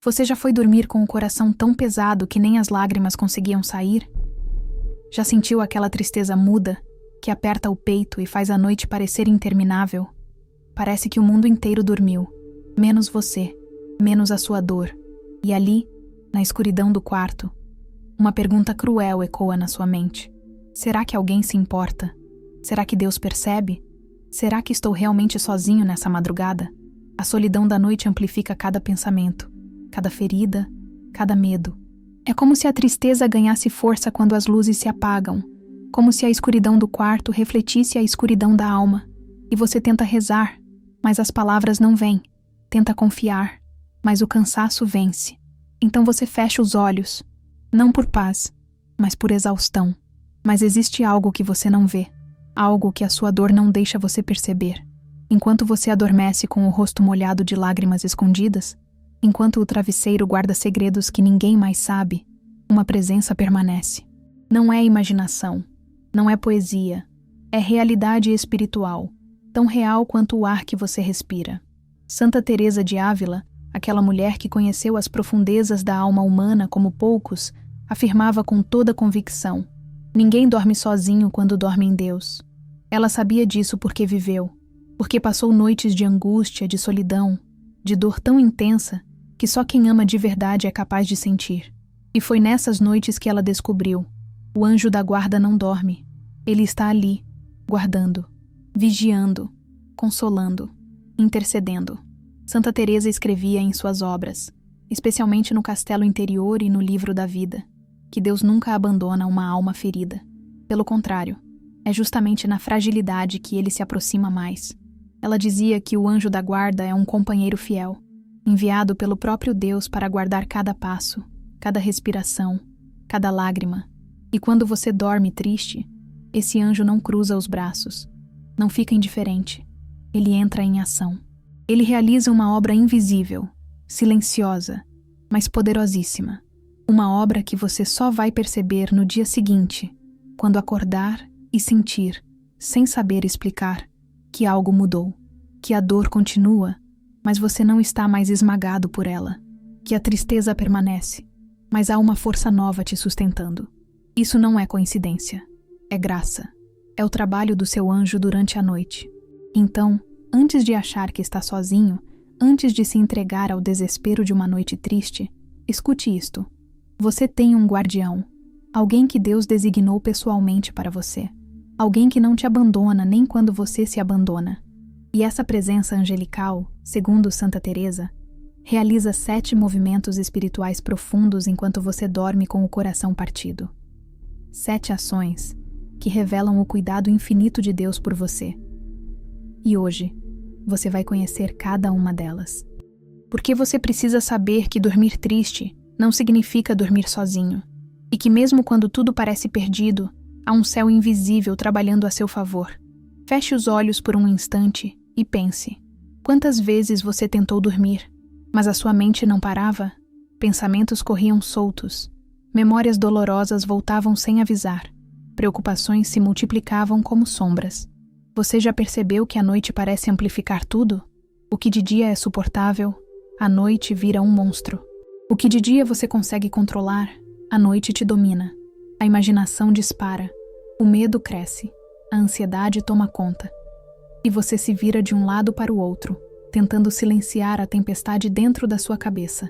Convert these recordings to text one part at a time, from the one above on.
Você já foi dormir com o coração tão pesado que nem as lágrimas conseguiam sair? Já sentiu aquela tristeza muda que aperta o peito e faz a noite parecer interminável? Parece que o mundo inteiro dormiu, menos você, menos a sua dor. E ali, na escuridão do quarto, uma pergunta cruel ecoa na sua mente. Será que alguém se importa? Será que Deus percebe? Será que estou realmente sozinho nessa madrugada? A solidão da noite amplifica cada pensamento, cada ferida, cada medo. É como se a tristeza ganhasse força quando as luzes se apagam, como se a escuridão do quarto refletisse a escuridão da alma. E você tenta rezar, mas as palavras não vêm. Tenta confiar, mas o cansaço vence. Então você fecha os olhos, não por paz, mas por exaustão. Mas existe algo que você não vê, algo que a sua dor não deixa você perceber. Enquanto você adormece com o rosto molhado de lágrimas escondidas, enquanto o travesseiro guarda segredos que ninguém mais sabe, uma presença permanece. Não é imaginação, não é poesia, é realidade espiritual, tão real quanto o ar que você respira. Santa Teresa de Ávila, aquela mulher que conheceu as profundezas da alma humana como poucos, afirmava com toda convicção: ninguém dorme sozinho quando dorme em Deus. Ela sabia disso porque viveu, porque passou noites de angústia, de solidão, de dor tão intensa que só quem ama de verdade é capaz de sentir. E foi nessas noites que ela descobriu: o anjo da guarda não dorme. Ele está ali, guardando, vigiando, consolando, intercedendo. Santa Teresa escrevia em suas obras, especialmente no Castelo Interior e no Livro da Vida, que Deus nunca abandona uma alma ferida. Pelo contrário, é justamente na fragilidade que ele se aproxima mais. Ela dizia que o anjo da guarda é um companheiro fiel, enviado pelo próprio Deus para guardar cada passo, cada respiração, cada lágrima. E quando você dorme triste, esse anjo não cruza os braços, não fica indiferente. Ele entra em ação. Ele realiza uma obra invisível, silenciosa, mas poderosíssima. Uma obra que você só vai perceber no dia seguinte, quando acordar e sentir, sem saber explicar, que algo mudou, que a dor continua, mas você não está mais esmagado por ela, que a tristeza permanece, mas há uma força nova te sustentando. Isso não é coincidência, é graça, é o trabalho do seu anjo durante a noite. Então, antes de achar que está sozinho, antes de se entregar ao desespero de uma noite triste, escute isto. Você tem um guardião, alguém que Deus designou pessoalmente para você, alguém que não te abandona nem quando você se abandona. E essa presença angelical, segundo Santa Teresa, realiza 7 movimentos espirituais profundos enquanto você dorme com o coração partido. 7 ações que revelam o cuidado infinito de Deus por você. E hoje, você vai conhecer cada uma delas. Porque você precisa saber que dormir triste não significa dormir sozinho, e que mesmo quando tudo parece perdido, há um céu invisível trabalhando a seu favor. Feche os olhos por um instante e pense: quantas vezes você tentou dormir, mas a sua mente não parava? Pensamentos corriam soltos, memórias dolorosas voltavam sem avisar, preocupações se multiplicavam como sombras. Você já percebeu que a noite parece amplificar tudo? O que de dia é suportável, à noite vira um monstro. O que de dia você consegue controlar, à noite te domina. A imaginação dispara, o medo cresce, a ansiedade toma conta. E você se vira de um lado para o outro, tentando silenciar a tempestade dentro da sua cabeça.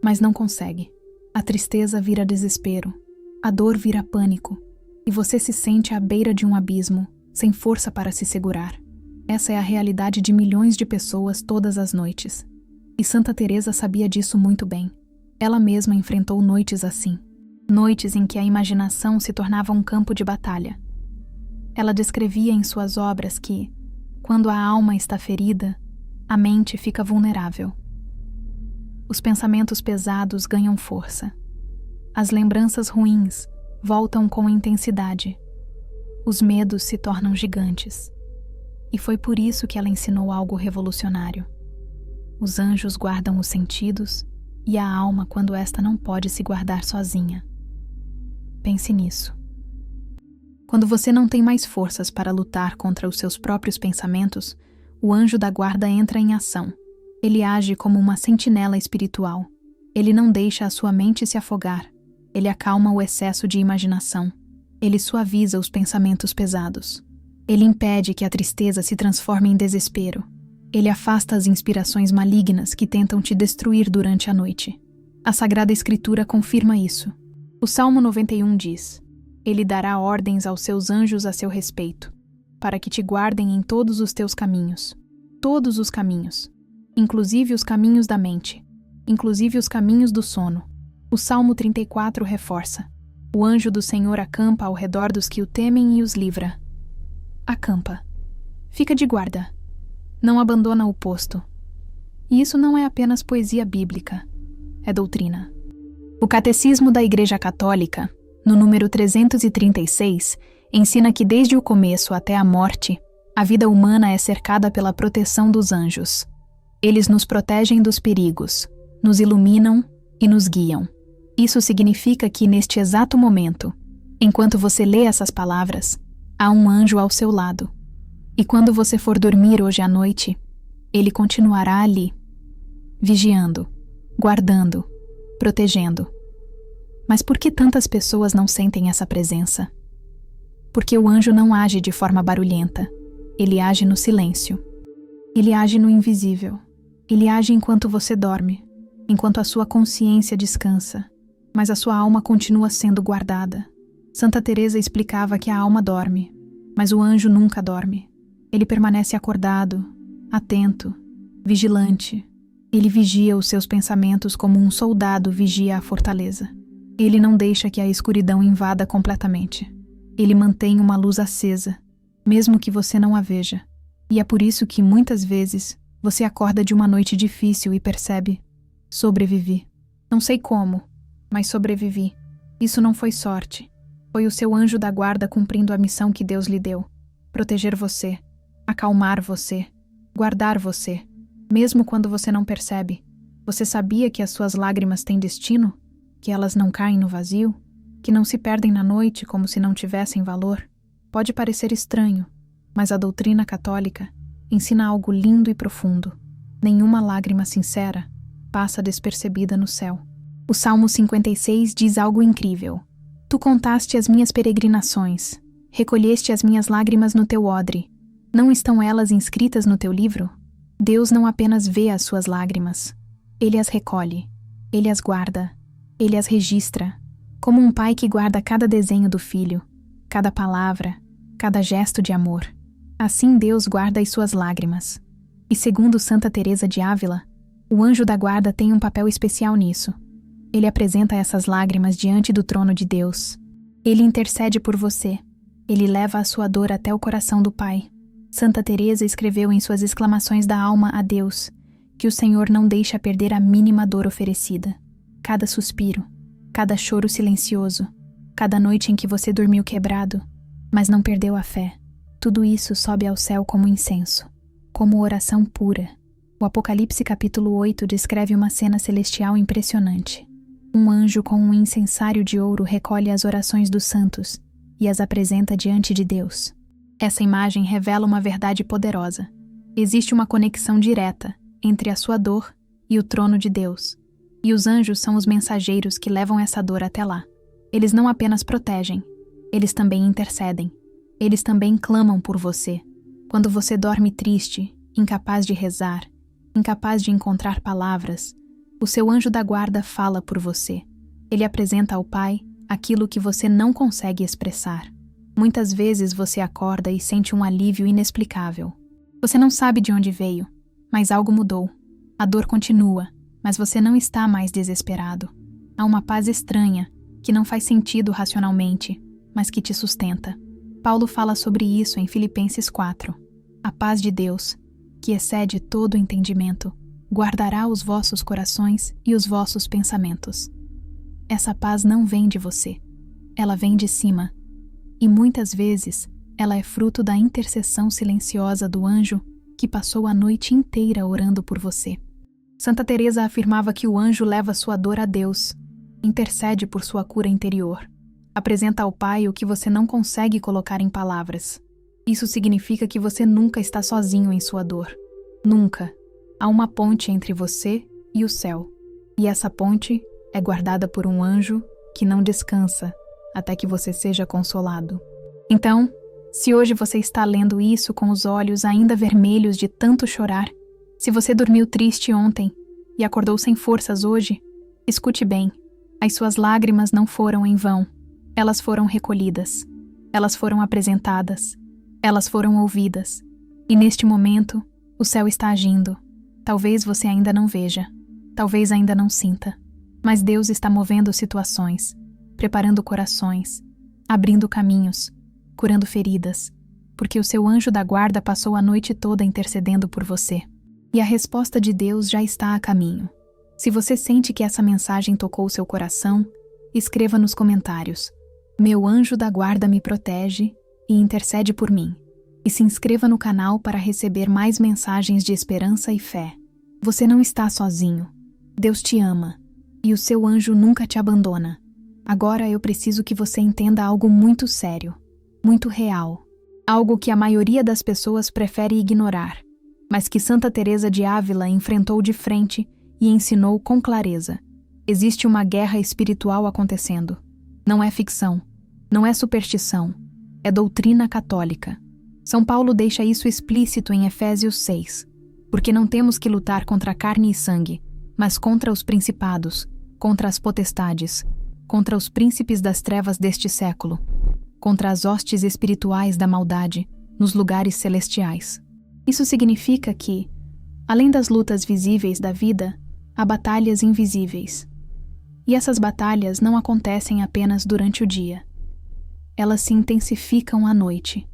Mas não consegue. A tristeza vira desespero, a dor vira pânico, e você se sente à beira de um abismo, sem força para se segurar. Essa é a realidade de milhões de pessoas todas as noites. E Santa Teresa sabia disso muito bem. Ela mesma enfrentou noites assim. Noites em que a imaginação se tornava um campo de batalha. Ela descrevia em suas obras que, quando a alma está ferida, a mente fica vulnerável. Os pensamentos pesados ganham força. As lembranças ruins voltam com intensidade. Os medos se tornam gigantes. E foi por isso que ela ensinou algo revolucionário. Os anjos guardam os sentidos e a alma quando esta não pode se guardar sozinha. Pense nisso. Quando você não tem mais forças para lutar contra os seus próprios pensamentos, o anjo da guarda entra em ação. Ele age como uma sentinela espiritual. Ele não deixa a sua mente se afogar. Ele acalma o excesso de imaginação. Ele suaviza os pensamentos pesados. Ele impede que a tristeza se transforme em desespero. Ele afasta as inspirações malignas que tentam te destruir durante a noite. A Sagrada Escritura confirma isso. O Salmo 91 diz: Ele dará ordens aos seus anjos a seu respeito, para que te guardem em todos os teus caminhos. Todos os caminhos. Inclusive os caminhos da mente. Inclusive os caminhos do sono. O Salmo 34 reforça: O anjo do Senhor acampa ao redor dos que o temem e os livra. Acampa. Fica de guarda. Não abandona o posto. E isso não é apenas poesia bíblica, é doutrina. O Catecismo da Igreja Católica, no número 336, ensina que desde o começo até a morte, a vida humana é cercada pela proteção dos anjos. Eles nos protegem dos perigos, nos iluminam e nos guiam. Isso significa que, neste exato momento, enquanto você lê essas palavras, há um anjo ao seu lado. E quando você for dormir hoje à noite, ele continuará ali, vigiando, guardando, protegendo. Mas por que tantas pessoas não sentem essa presença? Porque o anjo não age de forma barulhenta. Ele age no silêncio. Ele age no invisível. Ele age enquanto você dorme, enquanto a sua consciência descansa, mas a sua alma continua sendo guardada. Santa Teresa explicava que a alma dorme, mas o anjo nunca dorme. Ele permanece acordado, atento, vigilante. Ele vigia os seus pensamentos como um soldado vigia a fortaleza. Ele não deixa que a escuridão invada completamente. Ele mantém uma luz acesa, mesmo que você não a veja. E é por isso que, muitas vezes, você acorda de uma noite difícil e percebe: sobrevivi. Não sei como, mas sobrevivi. Isso não foi sorte. Foi o seu anjo da guarda cumprindo a missão que Deus lhe deu. Proteger você, acalmar você, guardar você, mesmo quando você não percebe. Você sabia que as suas lágrimas têm destino? Que elas não caem no vazio? Que não se perdem na noite como se não tivessem valor? Pode parecer estranho, mas a doutrina católica ensina algo lindo e profundo. Nenhuma lágrima sincera passa despercebida no céu. O Salmo 56 diz algo incrível. Tu contaste as minhas peregrinações, recolheste as minhas lágrimas no teu odre. Não estão elas inscritas no teu livro? Deus não apenas vê as suas lágrimas. Ele as recolhe, ele as guarda, ele as registra, como um pai que guarda cada desenho do filho, cada palavra, cada gesto de amor. Assim Deus guarda as suas lágrimas. E segundo Santa Teresa de Ávila, o anjo da guarda tem um papel especial nisso. Ele apresenta essas lágrimas diante do trono de Deus. Ele intercede por você. Ele leva a sua dor até o coração do Pai. Santa Teresa escreveu em suas exclamações da alma a Deus que o Senhor não deixa perder a mínima dor oferecida. Cada suspiro, cada choro silencioso, cada noite em que você dormiu quebrado, mas não perdeu a fé. Tudo isso sobe ao céu como incenso, como oração pura. O Apocalipse capítulo 8 descreve uma cena celestial impressionante. Um anjo com um incensário de ouro recolhe as orações dos santos e as apresenta diante de Deus. Essa imagem revela uma verdade poderosa. Existe uma conexão direta entre a sua dor e o trono de Deus. E os anjos são os mensageiros que levam essa dor até lá. Eles não apenas protegem, eles também intercedem. Eles também clamam por você. Quando você dorme triste, incapaz de rezar, incapaz de encontrar palavras, o seu anjo da guarda fala por você. Ele apresenta ao Pai aquilo que você não consegue expressar. Muitas vezes você acorda e sente um alívio inexplicável. Você não sabe de onde veio, mas algo mudou. A dor continua, mas você não está mais desesperado. Há uma paz estranha, que não faz sentido racionalmente, mas que te sustenta. Paulo fala sobre isso em Filipenses 4. A paz de Deus, que excede todo o entendimento, guardará os vossos corações e os vossos pensamentos. Essa paz não vem de você, ela vem de cima. E muitas vezes, ela é fruto da intercessão silenciosa do anjo que passou a noite inteira orando por você. Santa Teresa afirmava que o anjo leva sua dor a Deus, intercede por sua cura interior, apresenta ao Pai o que você não consegue colocar em palavras. Isso significa que você nunca está sozinho em sua dor. Nunca. Há uma ponte entre você e o céu. E essa ponte é guardada por um anjo que não descansa até que você seja consolado. Então, se hoje você está lendo isso com os olhos ainda vermelhos de tanto chorar, se você dormiu triste ontem e acordou sem forças hoje, escute bem, as suas lágrimas não foram em vão. Elas foram recolhidas, elas foram apresentadas, elas foram ouvidas. E neste momento, o céu está agindo. Talvez você ainda não veja, talvez ainda não sinta, mas Deus está movendo situações, preparando corações, abrindo caminhos, curando feridas, porque o seu anjo da guarda passou a noite toda intercedendo por você. E a resposta de Deus já está a caminho. Se você sente que essa mensagem tocou o seu coração, escreva nos comentários: "Meu anjo da guarda me protege e intercede por mim." E se inscreva no canal para receber mais mensagens de esperança e fé. Você não está sozinho. Deus te ama e o seu anjo nunca te abandona. Agora eu preciso que você entenda algo muito sério, muito real, algo que a maioria das pessoas prefere ignorar, mas que Santa Teresa de Ávila enfrentou de frente e ensinou com clareza. Existe uma guerra espiritual acontecendo. Não é ficção, não é superstição, é doutrina católica. São Paulo deixa isso explícito em Efésios 6, porque não temos que lutar contra carne e sangue, mas contra os principados, contra as potestades, contra os príncipes das trevas deste século, contra as hostes espirituais da maldade nos lugares celestiais. Isso significa que, além das lutas visíveis da vida, há batalhas invisíveis. E essas batalhas não acontecem apenas durante o dia. Elas se intensificam à noite,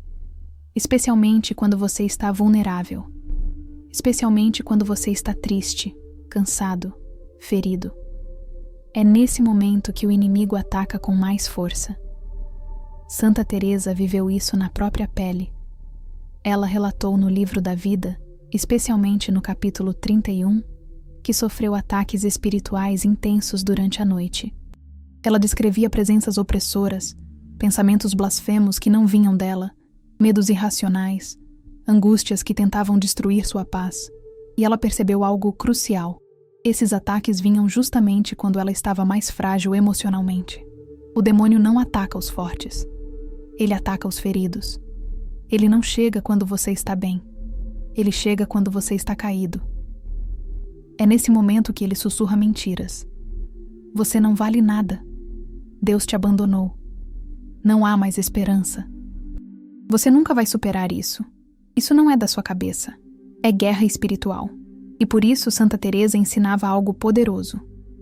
especialmente quando você está vulnerável, especialmente quando você está triste, cansado, ferido. É nesse momento que o inimigo ataca com mais força. Santa Teresa viveu isso na própria pele. Ela relatou no livro da vida, especialmente no capítulo 31, que sofreu ataques espirituais intensos durante a noite. Ela descrevia presenças opressoras, pensamentos blasfemos que não vinham dela, medos irracionais, angústias que tentavam destruir sua paz. E ela percebeu algo crucial. Esses ataques vinham justamente quando ela estava mais frágil emocionalmente. O demônio não ataca os fortes. Ele ataca os feridos. Ele não chega quando você está bem. Ele chega quando você está caído. É nesse momento que ele sussurra mentiras. Você não vale nada. Deus te abandonou. Não há mais esperança. Você nunca vai superar isso. Isso não é da sua cabeça. É guerra espiritual. E por isso Santa Teresa ensinava algo poderoso.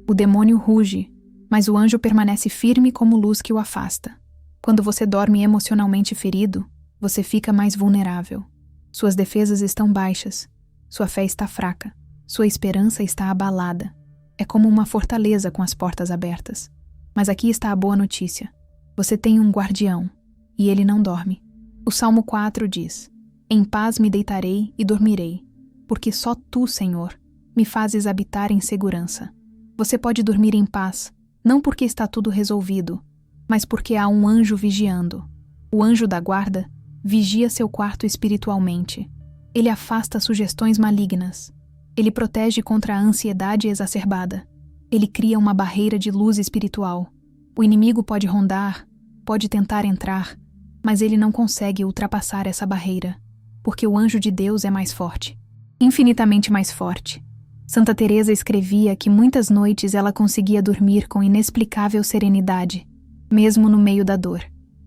O demônio ruge, mas o anjo permanece firme como luz que o afasta. Quando você dorme emocionalmente ferido, você fica mais vulnerável. Suas defesas estão baixas. Sua fé está fraca. Sua esperança está abalada. É como uma fortaleza com as portas abertas. Mas aqui está a boa notícia. Você tem um guardião, e ele não dorme. O Salmo 4 diz: "Em paz me deitarei e dormirei, porque só tu, Senhor, me fazes habitar em segurança." Você pode dormir em paz, não porque está tudo resolvido, mas porque há um anjo vigiando. O anjo da guarda vigia seu quarto espiritualmente. Ele afasta sugestões malignas. Ele protege contra a ansiedade exacerbada. Ele cria uma barreira de luz espiritual. O inimigo pode rondar, pode tentar entrar, mas ele não consegue ultrapassar essa barreira, porque o anjo de Deus é mais forte, infinitamente mais forte. Santa Teresa escrevia que muitas noites ela conseguia dormir com inexplicável serenidade, mesmo no meio da dor.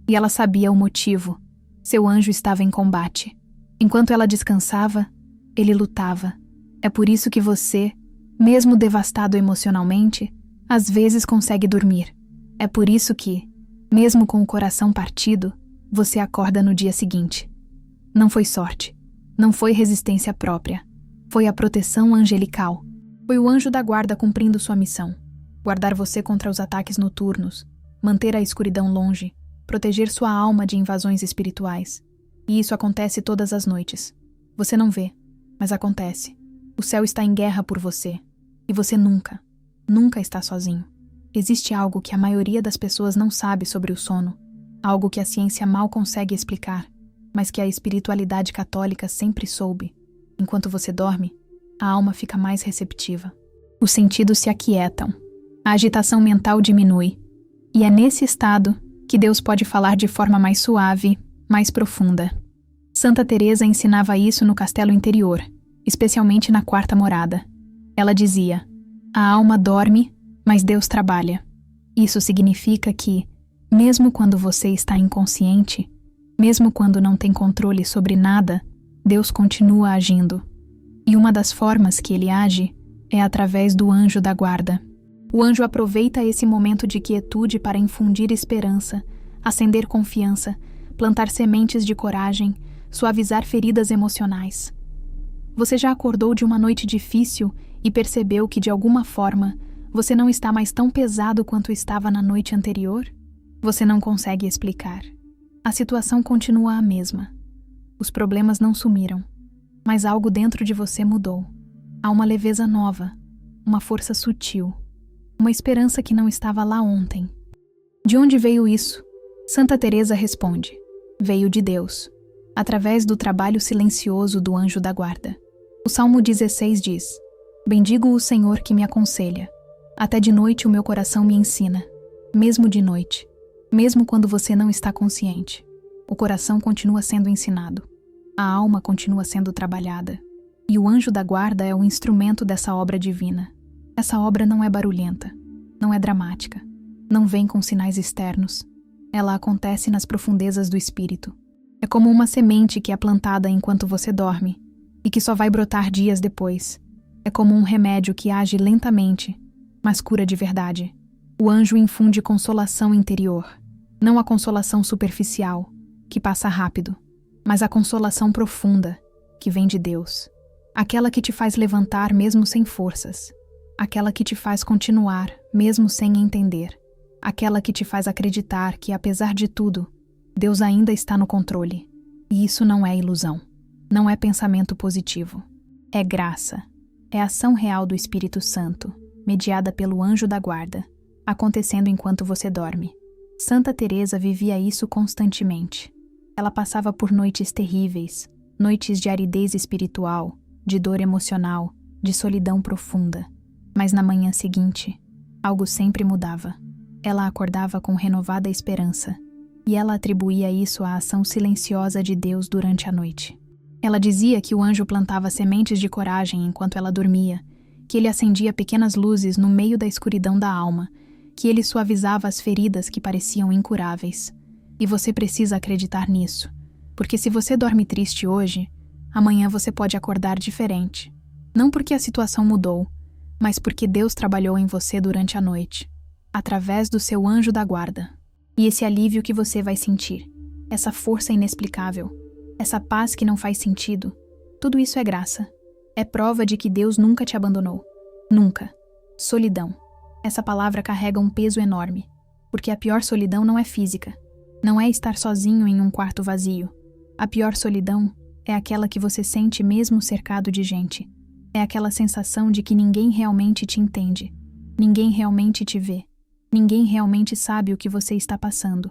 E ela sabia o motivo. Seu anjo estava em combate. Enquanto ela descansava, ele lutava. É por isso que você, mesmo devastado emocionalmente, às vezes consegue dormir. É por isso que, mesmo com o coração partido, você acorda no dia seguinte. Não foi sorte. Não foi resistência própria. Foi a proteção angelical. Foi o anjo da guarda cumprindo sua missão. Guardar você contra os ataques noturnos, manter a escuridão longe, proteger sua alma de invasões espirituais. E isso acontece todas as noites. Você não vê, mas acontece. O céu está em guerra por você. E você nunca, nunca está sozinho. Existe algo que a maioria das pessoas não sabe sobre o sono. Algo que a ciência mal consegue explicar, mas que a espiritualidade católica sempre soube. Enquanto você dorme, a alma fica mais receptiva. Os sentidos se aquietam, a agitação mental diminui, e é nesse estado que Deus pode falar de forma mais suave, mais profunda. Santa Teresa ensinava isso no castelo interior, especialmente na quarta morada. Ela dizia: a alma dorme, mas Deus trabalha. Isso significa que, mesmo quando você está inconsciente, mesmo quando não tem controle sobre nada, Deus continua agindo. E uma das formas que ele age é através do anjo da guarda. O anjo aproveita esse momento de quietude para infundir esperança, acender confiança, plantar sementes de coragem, suavizar feridas emocionais. Você já acordou de uma noite difícil e percebeu que, de alguma forma, você não está mais tão pesado quanto estava na noite anterior? Você não consegue explicar. A situação continua a mesma. Os problemas não sumiram, mas algo dentro de você mudou. Há uma leveza nova, uma força sutil, uma esperança que não estava lá ontem. De onde veio isso? Santa Teresa responde: veio de Deus, através do trabalho silencioso do anjo da guarda. O Salmo 16 diz: bendigo o Senhor que me aconselha. Até de noite o meu coração me ensina. Mesmo de noite, mesmo quando você não está consciente, o coração continua sendo ensinado. A alma continua sendo trabalhada. E o anjo da guarda é o instrumento dessa obra divina. Essa obra não é barulhenta, não é dramática, não vem com sinais externos. Ela acontece nas profundezas do espírito. É como uma semente que é plantada enquanto você dorme e que só vai brotar dias depois. É como um remédio que age lentamente, mas cura de verdade. O anjo infunde consolação interior, não a consolação superficial, que passa rápido, mas a consolação profunda, que vem de Deus. Aquela que te faz levantar mesmo sem forças. Aquela que te faz continuar mesmo sem entender. Aquela que te faz acreditar que, apesar de tudo, Deus ainda está no controle. E isso não é ilusão. Não é pensamento positivo. É graça. É ação real do Espírito Santo, mediada pelo anjo da guarda, acontecendo enquanto você dorme. Santa Teresa vivia isso constantemente. Ela passava por noites terríveis, noites de aridez espiritual, de dor emocional, de solidão profunda. Mas na manhã seguinte, algo sempre mudava. Ela acordava com renovada esperança, e ela atribuía isso à ação silenciosa de Deus durante a noite. Ela dizia que o anjo plantava sementes de coragem enquanto ela dormia, que ele acendia pequenas luzes no meio da escuridão da alma, que ele suavizava as feridas que pareciam incuráveis. E você precisa acreditar nisso, porque se você dorme triste hoje, amanhã você pode acordar diferente. Não porque a situação mudou, mas porque Deus trabalhou em você durante a noite, através do seu anjo da guarda. E esse alívio que você vai sentir, essa força inexplicável, essa paz que não faz sentido, tudo isso é graça. É prova de que Deus nunca te abandonou. Nunca. Solidão. Essa palavra carrega um peso enorme, porque a pior solidão não é física. Não é estar sozinho em um quarto vazio. A pior solidão é aquela que você sente mesmo cercado de gente. É aquela sensação de que ninguém realmente te entende. Ninguém realmente te vê. Ninguém realmente sabe o que você está passando.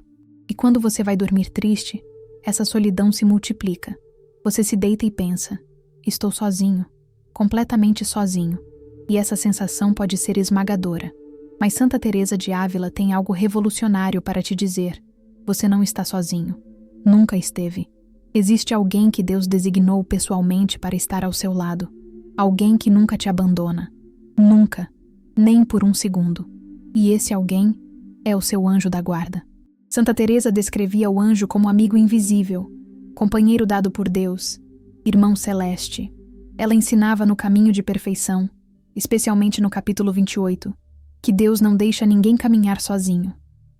E quando você vai dormir triste, essa solidão se multiplica. Você se deita e pensa: estou sozinho, completamente sozinho. E essa sensação pode ser esmagadora. Mas Santa Teresa de Ávila tem algo revolucionário para te dizer: você não está sozinho. Nunca esteve. Existe alguém que Deus designou pessoalmente para estar ao seu lado. Alguém que nunca te abandona. Nunca. Nem por um segundo. E esse alguém é o seu anjo da guarda. Santa Teresa descrevia o anjo como amigo invisível, companheiro dado por Deus, irmão celeste. Ela ensinava no caminho de perfeição, especialmente no capítulo 28, que Deus não deixa ninguém caminhar sozinho.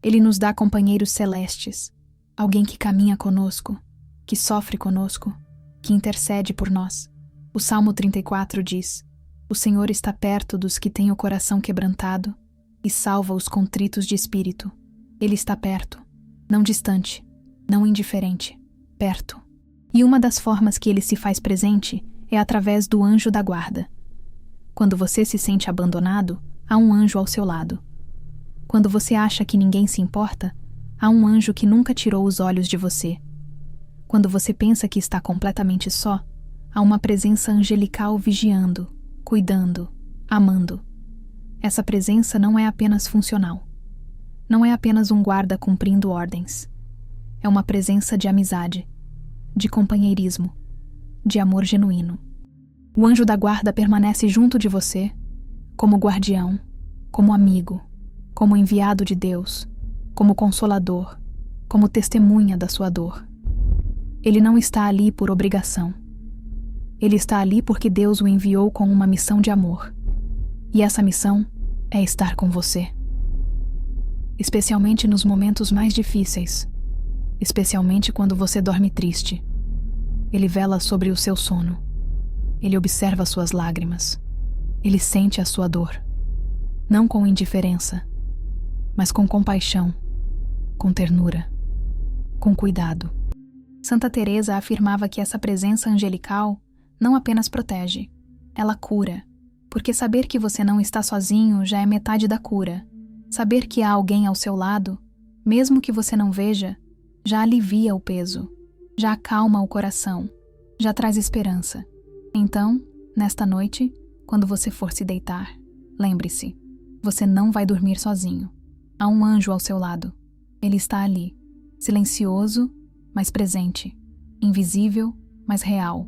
Ele nos dá companheiros celestes, alguém que caminha conosco, que sofre conosco, que intercede por nós. O Salmo 34 diz: o Senhor está perto dos que têm o coração quebrantado e salva os contritos de espírito. Ele está perto, não distante, não indiferente, perto. E uma das formas que ele se faz presente é através do anjo da guarda. Quando você se sente abandonado, há um anjo ao seu lado. Quando você acha que ninguém se importa, há um anjo que nunca tirou os olhos de você. Quando você pensa que está completamente só, há uma presença angelical vigiando, cuidando, amando. Essa presença não é apenas funcional. Não é apenas um guarda cumprindo ordens. É uma presença de amizade, de companheirismo, de amor genuíno. O anjo da guarda permanece junto de você, como guardião, como amigo, como enviado de Deus, como consolador, como testemunha da sua dor. Ele não está ali por obrigação. Ele está ali porque Deus o enviou com uma missão de amor. E essa missão é estar com você. Especialmente nos momentos mais difíceis. Especialmente quando você dorme triste. Ele vela sobre o seu sono. Ele observa suas lágrimas. Ele sente a sua dor. Não com indiferença, mas com compaixão, com ternura, com cuidado. Santa Teresa afirmava que essa presença angelical não apenas protege, ela cura, porque saber que você não está sozinho já é metade da cura. Saber que há alguém ao seu lado, mesmo que você não veja, já alivia o peso, já acalma o coração, já traz esperança. Então, nesta noite, quando você for se deitar, lembre-se, você não vai dormir sozinho. Há um anjo ao seu lado. Ele está ali, silencioso, mas presente, invisível, mas real,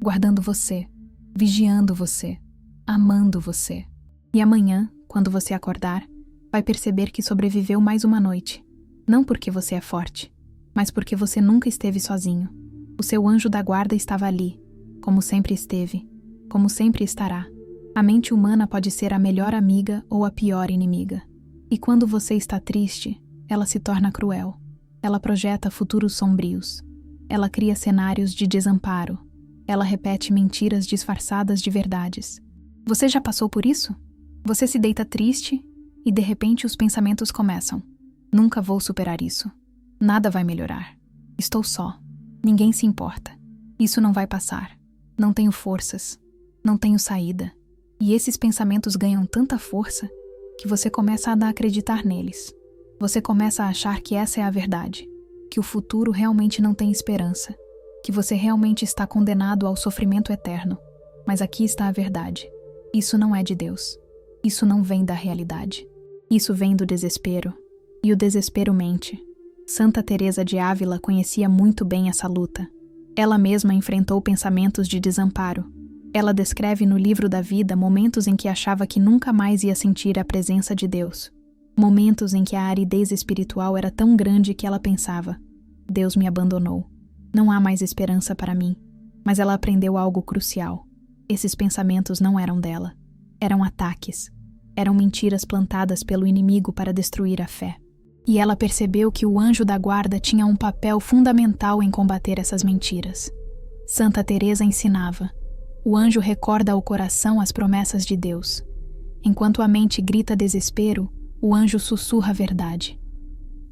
guardando você, vigiando você, amando você. E amanhã, quando você acordar, vai perceber que sobreviveu mais uma noite. Não porque você é forte, mas porque você nunca esteve sozinho. O seu anjo da guarda estava ali, como sempre esteve, como sempre estará. A mente humana pode ser a melhor amiga ou a pior inimiga. E quando você está triste, ela se torna cruel. Ela projeta futuros sombrios. Ela cria cenários de desamparo. Ela repete mentiras disfarçadas de verdades. Você já passou por isso? Você se deita triste e de repente os pensamentos começam. Nunca vou superar isso. Nada vai melhorar. Estou só. Ninguém se importa. Isso não vai passar. Não tenho forças. Não tenho saída. E esses pensamentos ganham tanta força que você começa a acreditar neles. Você começa a achar que essa é a verdade, que o futuro realmente não tem esperança, que você realmente está condenado ao sofrimento eterno. Mas aqui está a verdade. Isso não é de Deus. Isso não vem da realidade. Isso vem do desespero. E o desespero mente. Santa Teresa de Ávila conhecia muito bem essa luta. Ela mesma enfrentou pensamentos de desamparo. Ela descreve no livro da vida momentos em que achava que nunca mais ia sentir a presença de Deus. Momentos em que a aridez espiritual era tão grande que ela pensava: Deus me abandonou. Não há mais esperança para mim. Mas ela aprendeu algo crucial. Esses pensamentos não eram dela. Eram ataques. Eram mentiras plantadas pelo inimigo para destruir a fé. E ela percebeu que o anjo da guarda tinha um papel fundamental em combater essas mentiras. Santa Teresa ensinava: o anjo recorda ao coração as promessas de Deus. Enquanto a mente grita desespero, o anjo sussurra a verdade.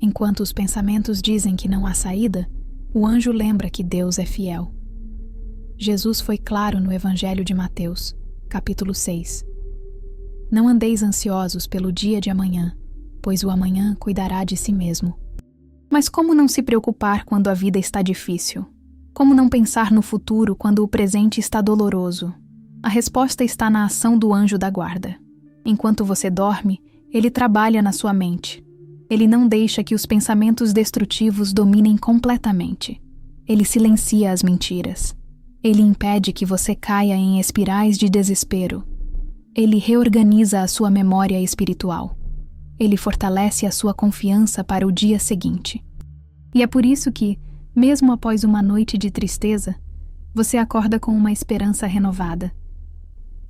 Enquanto os pensamentos dizem que não há saída, o anjo lembra que Deus é fiel. Jesus foi claro no Evangelho de Mateus, capítulo 6. Não andeis ansiosos pelo dia de amanhã, pois o amanhã cuidará de si mesmo. Mas como não se preocupar quando a vida está difícil? Como não pensar no futuro quando o presente está doloroso? A resposta está na ação do anjo da guarda. Enquanto você dorme, ele trabalha na sua mente. Ele não deixa que os pensamentos destrutivos dominem completamente. Ele silencia as mentiras. Ele impede que você caia em espirais de desespero. Ele reorganiza a sua memória espiritual. Ele fortalece a sua confiança para o dia seguinte. E é por isso que, mesmo após uma noite de tristeza, você acorda com uma esperança renovada.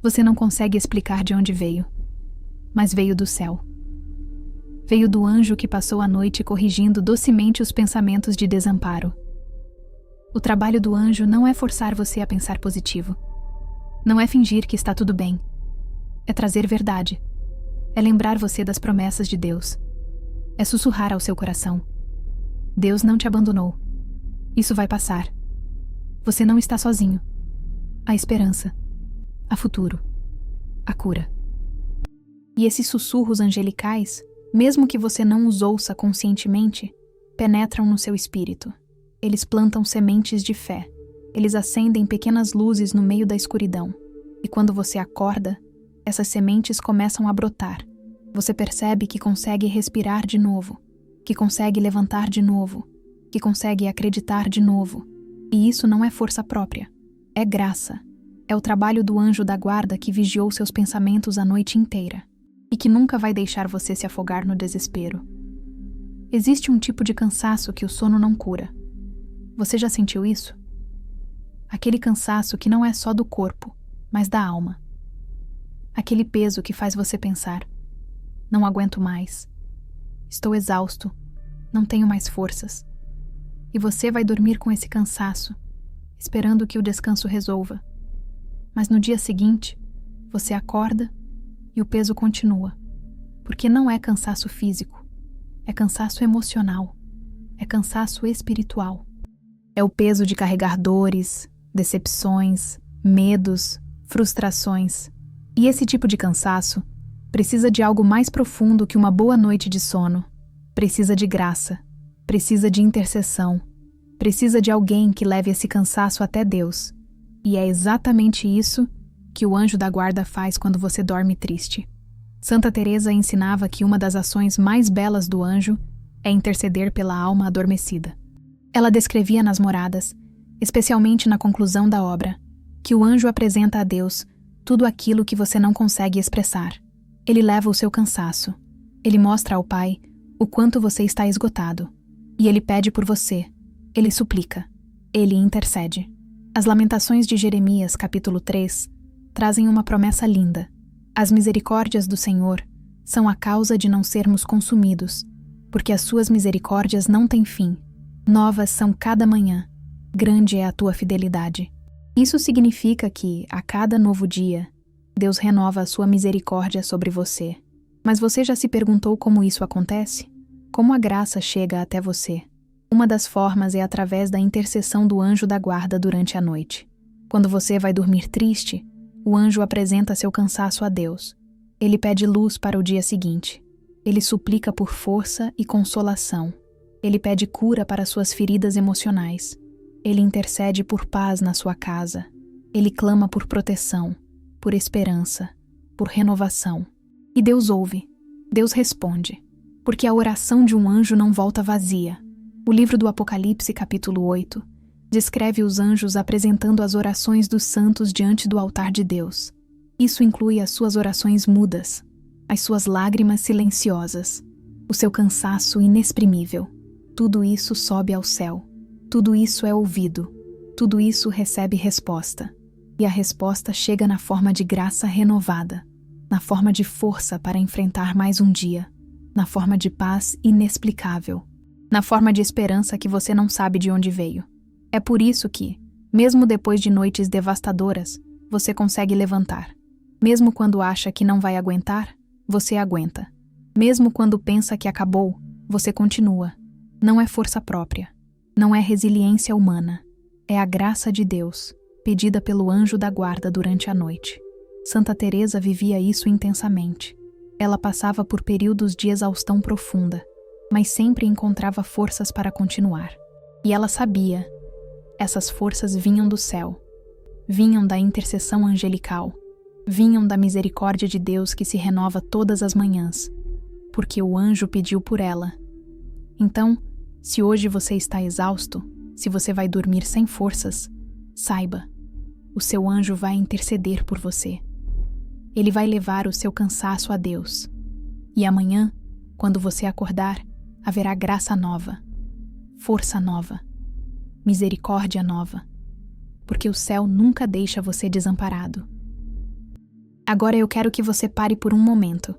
Você não consegue explicar de onde veio, mas veio do céu. Veio do anjo que passou a noite corrigindo docemente os pensamentos de desamparo. O trabalho do anjo não é forçar você a pensar positivo. Não é fingir que está tudo bem. É trazer verdade. É lembrar você das promessas de Deus. É sussurrar ao seu coração: Deus não te abandonou. Isso vai passar. Você não está sozinho. Há esperança. Há futuro. Há cura. E esses sussurros angelicais, mesmo que você não os ouça conscientemente, penetram no seu espírito. Eles plantam sementes de fé. Eles acendem pequenas luzes no meio da escuridão. E quando você acorda, essas sementes começam a brotar. Você percebe que consegue respirar de novo, que consegue levantar de novo, que consegue acreditar de novo. E isso não é força própria, é graça. É o trabalho do anjo da guarda que vigiou seus pensamentos a noite inteira e que nunca vai deixar você se afogar no desespero. Existe um tipo de cansaço que o sono não cura. Você já sentiu isso? Aquele cansaço que não é só do corpo, mas da alma. Aquele peso que faz você pensar: não aguento mais, estou exausto, não tenho mais forças. E você vai dormir com esse cansaço, esperando que o descanso resolva. Mas no dia seguinte, você acorda e o peso continua. Porque não é cansaço físico, é cansaço emocional, é cansaço espiritual. É o peso de carregar dores, decepções, medos, frustrações. E esse tipo de cansaço precisa de algo mais profundo que uma boa noite de sono. Precisa de graça, precisa de intercessão, precisa de alguém que leve esse cansaço até Deus. E é exatamente isso que o anjo da guarda faz quando você dorme triste. Santa Teresa ensinava que uma das ações mais belas do anjo é interceder pela alma adormecida. Ela descrevia nas moradas, especialmente na conclusão da obra, que o anjo apresenta a Deus tudo aquilo que você não consegue expressar. Ele leva o seu cansaço. Ele mostra ao Pai o quanto você está esgotado. E ele pede por você. Ele suplica. Ele intercede. As Lamentações de Jeremias, capítulo 3, trazem uma promessa linda. As misericórdias do Senhor são a causa de não sermos consumidos, porque as suas misericórdias não têm fim. Novas são cada manhã. Grande é a tua fidelidade. Isso significa que, a cada novo dia, Deus renova a sua misericórdia sobre você. Mas você já se perguntou como isso acontece? Como a graça chega até você? Uma das formas é através da intercessão do anjo da guarda durante a noite. Quando você vai dormir triste, o anjo apresenta seu cansaço a Deus. Ele pede luz para o dia seguinte. Ele suplica por força e consolação. Ele pede cura para suas feridas emocionais. Ele intercede por paz na sua casa. Ele clama por proteção, por esperança, por renovação. E Deus ouve. Deus responde. Porque a oração de um anjo não volta vazia. O livro do Apocalipse, capítulo 8, descreve os anjos apresentando as orações dos santos diante do altar de Deus. Isso inclui as suas orações mudas, as suas lágrimas silenciosas, o seu cansaço inexprimível. Tudo isso sobe ao céu. Tudo isso é ouvido. Tudo isso recebe resposta. E a resposta chega na forma de graça renovada, na forma de força para enfrentar mais um dia, na forma de paz inexplicável, na forma de esperança que você não sabe de onde veio. É por isso que, mesmo depois de noites devastadoras, você consegue levantar. Mesmo quando acha que não vai aguentar, você aguenta. Mesmo quando pensa que acabou, você continua. Não é força própria. Não é resiliência humana. É a graça de Deus, pedida pelo anjo da guarda durante a noite. Santa Teresa vivia isso intensamente. Ela passava por períodos de exaustão profunda, mas sempre encontrava forças para continuar. E ela sabia, essas forças vinham do céu, vinham da intercessão angelical, vinham da misericórdia de Deus que se renova todas as manhãs, porque o anjo pediu por ela. Então, se hoje você está exausto, se você vai dormir sem forças, saiba, o seu anjo vai interceder por você. Ele vai levar o seu cansaço a Deus. E amanhã, quando você acordar, haverá graça nova, força nova, misericórdia nova, porque o céu nunca deixa você desamparado. Agora eu quero que você pare por um momento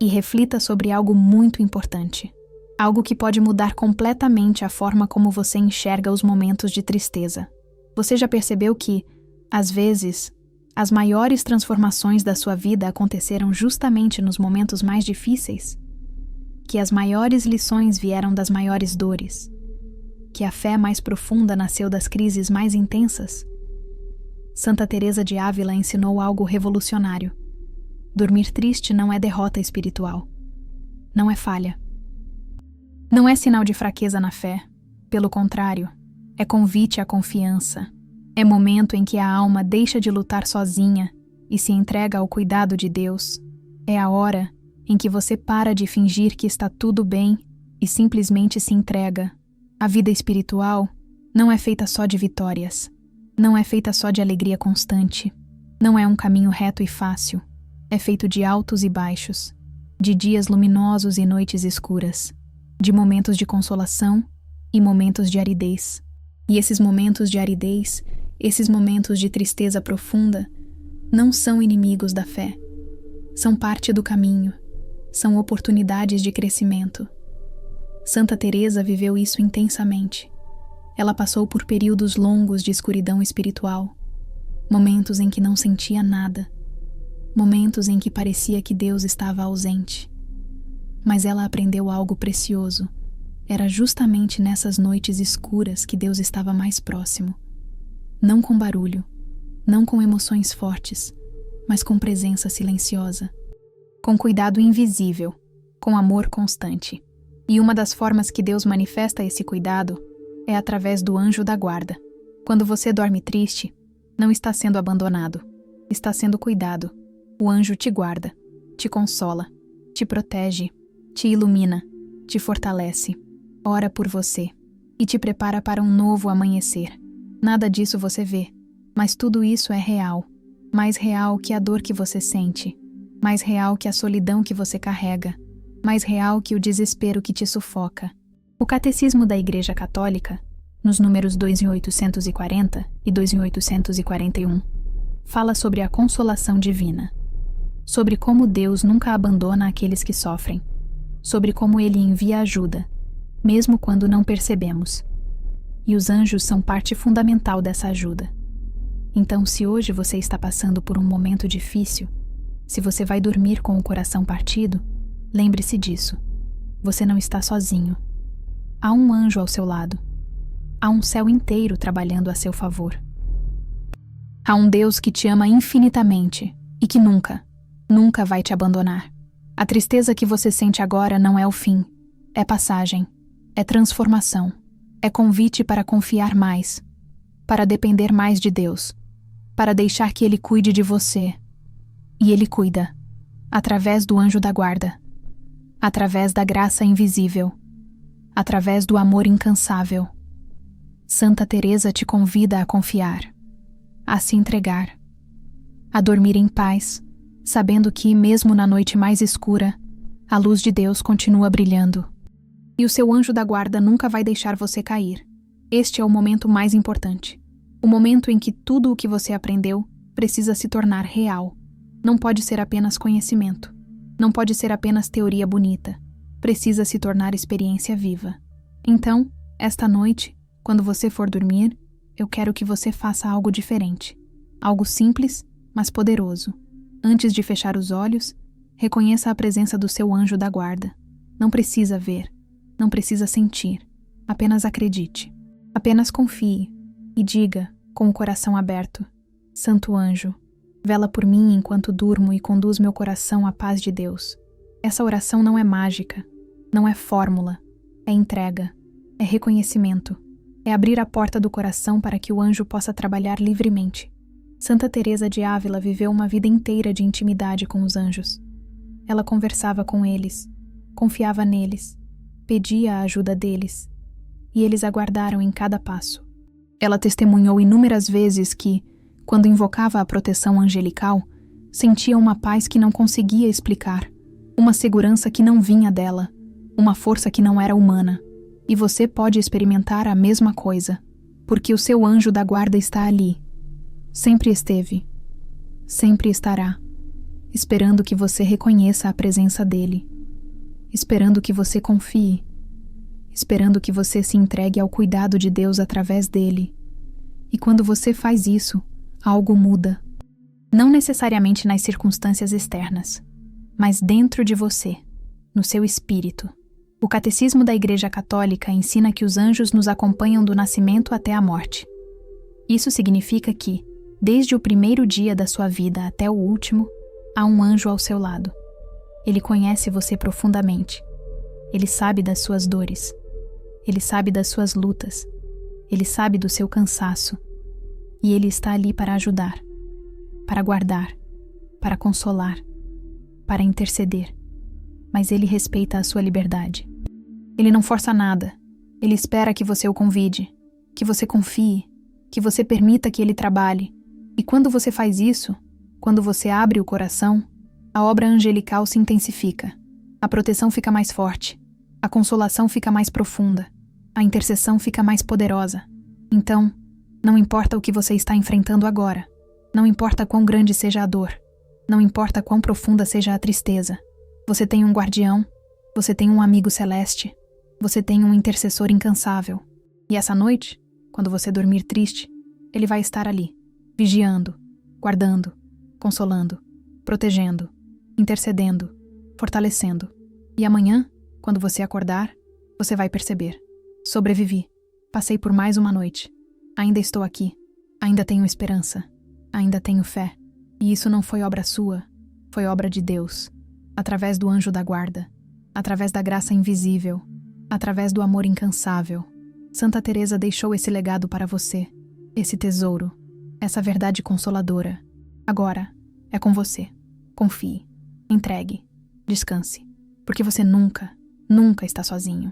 e reflita sobre algo muito importante. Algo que pode mudar completamente a forma como você enxerga os momentos de tristeza. Você já percebeu que, às vezes, as maiores transformações da sua vida aconteceram justamente nos momentos mais difíceis? Que as maiores lições vieram das maiores dores? Que a fé mais profunda nasceu das crises mais intensas? Santa Teresa de Ávila ensinou algo revolucionário. Dormir triste não é derrota espiritual. Não é falha. Não é sinal de fraqueza na fé. Pelo contrário, é convite à confiança. É momento em que a alma deixa de lutar sozinha e se entrega ao cuidado de Deus, é a hora em que você para de fingir que está tudo bem e simplesmente se entrega. A vida espiritual não é feita só de vitórias, não é feita só de alegria constante, não é um caminho reto e fácil, é feito de altos e baixos, de dias luminosos e noites escuras, de momentos de consolação e momentos de aridez. E esses momentos de aridez, esses momentos de tristeza profunda, não são inimigos da fé. São parte do caminho, são oportunidades de crescimento. Santa Teresa viveu isso intensamente. Ela passou por períodos longos de escuridão espiritual, momentos em que não sentia nada, momentos em que parecia que Deus estava ausente. Mas ela aprendeu algo precioso. Era justamente nessas noites escuras que Deus estava mais próximo. Não com barulho, não com emoções fortes, mas com presença silenciosa, com cuidado invisível, com amor constante. E uma das formas que Deus manifesta esse cuidado é através do anjo da guarda. Quando você dorme triste, não está sendo abandonado, está sendo cuidado. O anjo te guarda, te consola, te protege, te ilumina, te fortalece, ora por você e te prepara para um novo amanhecer. Nada disso você vê, mas tudo isso é real, mais real que a dor que você sente, mais real que a solidão que você carrega, mais real que o desespero que te sufoca. O Catecismo da Igreja Católica, nos números 2840 e 2841, fala sobre a consolação divina, sobre como Deus nunca abandona aqueles que sofrem, sobre como Ele envia ajuda, mesmo quando não percebemos. E os anjos são parte fundamental dessa ajuda. Então, se hoje você está passando por um momento difícil, se você vai dormir com o coração partido, lembre-se disso. Você não está sozinho. Há um anjo ao seu lado. Há um céu inteiro trabalhando a seu favor. Há um Deus que te ama infinitamente e que nunca, nunca vai te abandonar. A tristeza que você sente agora não é o fim, é passagem, é transformação, é convite para confiar mais, para depender mais de Deus, para deixar que Ele cuide de você. E Ele cuida, através do anjo da guarda, através da graça invisível, através do amor incansável. Santa Teresa te convida a confiar, a se entregar, a dormir em paz, sabendo que, mesmo na noite mais escura, a luz de Deus continua brilhando. E o seu anjo da guarda nunca vai deixar você cair. Este é o momento mais importante. O momento em que tudo o que você aprendeu precisa se tornar real. Não pode ser apenas conhecimento. Não pode ser apenas teoria bonita. Precisa se tornar experiência viva. Então, esta noite, quando você for dormir, eu quero que você faça algo diferente. Algo simples, mas poderoso. Antes de fechar os olhos, reconheça a presença do seu anjo da guarda. Não precisa ver, não precisa sentir. Apenas acredite. Apenas confie e diga, com o coração aberto: Santo anjo, vela por mim enquanto durmo e conduz meu coração à paz de Deus. Essa oração não é mágica, não é fórmula, é entrega, é reconhecimento, é abrir a porta do coração para que o anjo possa trabalhar livremente. Santa Teresa de Ávila viveu uma vida inteira de intimidade com os anjos. Ela conversava com eles, confiava neles, pedia a ajuda deles, e eles aguardaram em cada passo. Ela testemunhou inúmeras vezes que, quando invocava a proteção angelical, sentia uma paz que não conseguia explicar, uma segurança que não vinha dela, uma força que não era humana. E você pode experimentar a mesma coisa, porque o seu anjo da guarda está ali. Sempre esteve, sempre estará, esperando que você reconheça a presença dele, esperando que você confie, esperando que você se entregue ao cuidado de Deus através dele. E quando você faz isso, algo muda. Não necessariamente nas circunstâncias externas, mas dentro de você, no seu espírito. O Catecismo da Igreja Católica ensina que os anjos nos acompanham do nascimento até a morte. Isso significa que, desde o primeiro dia da sua vida até o último, há um anjo ao seu lado. Ele conhece você profundamente. Ele sabe das suas dores. Ele sabe das suas lutas. Ele sabe do seu cansaço. E ele está ali para ajudar, para guardar, para consolar, para interceder, mas ele respeita a sua liberdade. Ele não força nada, ele espera que você o convide, que você confie, que você permita que ele trabalhe. E quando você faz isso, quando você abre o coração, a obra angelical se intensifica, a proteção fica mais forte, a consolação fica mais profunda, a intercessão fica mais poderosa. Então, não importa o que você está enfrentando agora, não importa quão grande seja a dor, não importa quão profunda seja a tristeza, você tem um guardião, você tem um amigo celeste, você tem um intercessor incansável. E essa noite, quando você dormir triste, ele vai estar ali, vigiando, guardando, consolando, protegendo, intercedendo, fortalecendo. E amanhã, quando você acordar, você vai perceber: sobrevivi, passei por mais uma noite, ainda estou aqui, ainda tenho esperança, ainda tenho fé. E isso não foi obra sua, foi obra de Deus, através do anjo da guarda, através da graça invisível, através do amor incansável. Santa Teresa deixou esse legado para você, esse tesouro, essa verdade consoladora. Agora, é com você. Confie, entregue, descanse, porque você nunca, nunca está sozinho.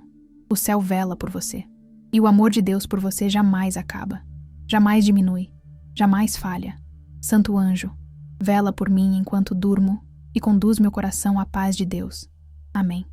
O céu vela por você, e o amor de Deus por você jamais acaba, jamais diminui, jamais falha. Santo anjo, vela por mim enquanto durmo e conduz meu coração à paz de Deus. Amém.